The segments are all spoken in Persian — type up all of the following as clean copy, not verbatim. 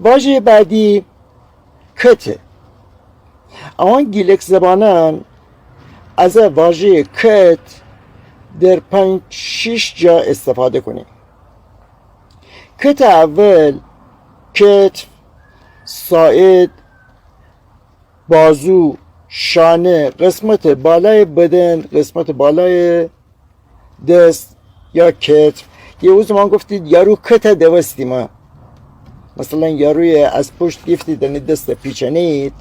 واژه بعدی کته. اما گیلک زبانان از واژه کت در 5-6 جا استفاده کنیم. کت اول کتف، ساعد، بازو، شانه، قسمت بالای بدن، قسمت بالای دست یا کتف. یه روز ما گفتید یارو کت دوستی ما، مثلا یاروی از پشت گفتید دنی دست پیچنید،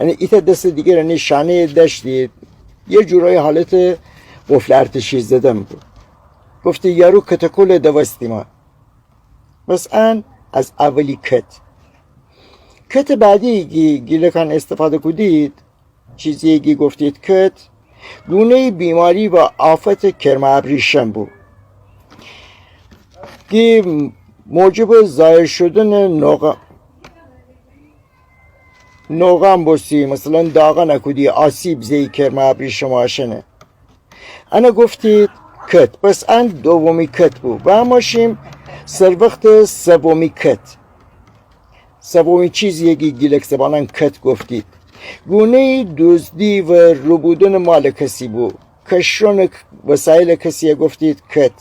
یعنی ایتا دست دیگه رنی شانه داشتید، یه جورای حالت قفل ارتشی زدم بود، گفتی یارو کتکول دوستی ما. بس از اولی کت بعدی گیلکان استفاده کدید، چیزی که گفتید کت گونه بیماری و آفت کرم ابریشم بود که موجب ظاهر شدن نوغم بستی، مثلا داغا نکودی آسیب زی کرم ابریشم آشنه. انا گفتید کت. پس دومی کت بود و هماشیم سر وقت سومی کت. سومی چیزی که گیلک زبانان کت گفتید گونه دزدی و ربودن مال کسی بود، کشران وسایل کسی گفتید کت.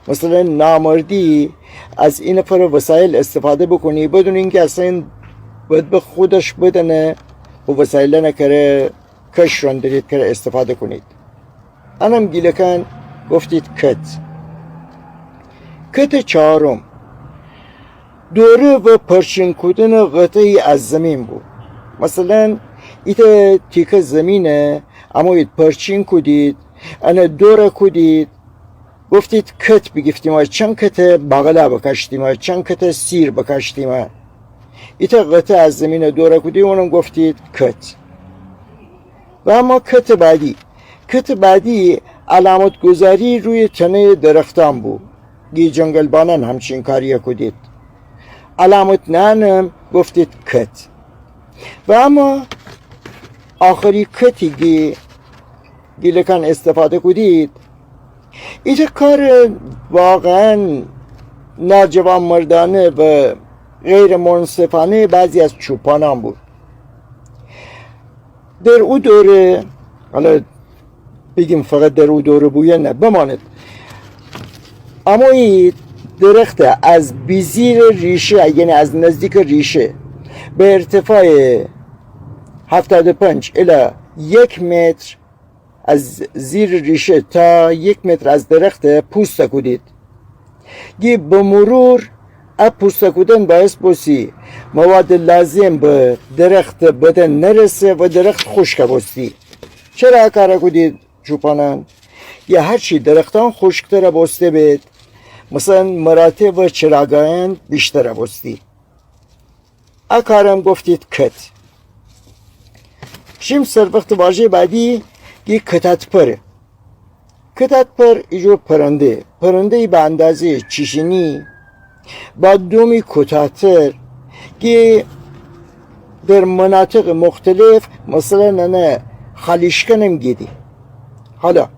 مثلا نامردی از این پر وسایل استفاده بکنی بدون اینکه اصلا باید به خودش بدنه و وسایل نکره، کشران دارید که استفاده کنید. انم گیلکان گفتید کت چهارم دوره و پرچین کودن قطعی از زمین بود. مثلا ایت تیکه زمینه اما ایت پرچین کودید، انا دوره کودید، گفتید کت بگفتیم، چند کت بغلا بکشتیم، چند کت سیر بکشتیم. ایت قطعه از زمین دوره کودید اونم گفتید کت. و اما کت بعدی علامت گذاری روی تنه درختان بود، گی جنگل بانن همچین کاری کودید. علامت نانم گفتید کت. و اما آخری کتی گیلکان استفاده کدید، ایتا کار واقعا ناجوان مردانه و غیر منصفانه بعضی از چوپانان بود. در او دوره، حالا بگیم فقط در او دوره بویه نه بماند، اما این درخت از بیزیر ریشه، یعنی از نزدیک ریشه به ارتفاع 75 الی 1 متر از زیر ریشه تا 1 متر از درخت پوست کودید. گی به مرور اب پوست کودن باعث بسی مواد لازم به درخت بدن نرسه و درخت خشک بستی. چرا کار کودید چوپانان؟ یا هرچی درختان خشکتر بسته بید، مثلا مراتب و چراگاهن بیشتر بستی. اکارم گفتید کت. شیم سر وقت واژه بعدی که کتت پره. کتت پر ایجور پرنده به اندازه چیشینی با دومی کوتاه‌تر که در مناطق مختلف مثلا نه خالیشکنم گیدی. حالا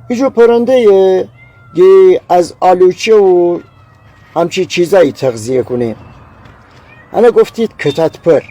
ایجور پرنده که از آلوچه و همچی چیزایی تغذیه کنه. انا گفتید کتت پر.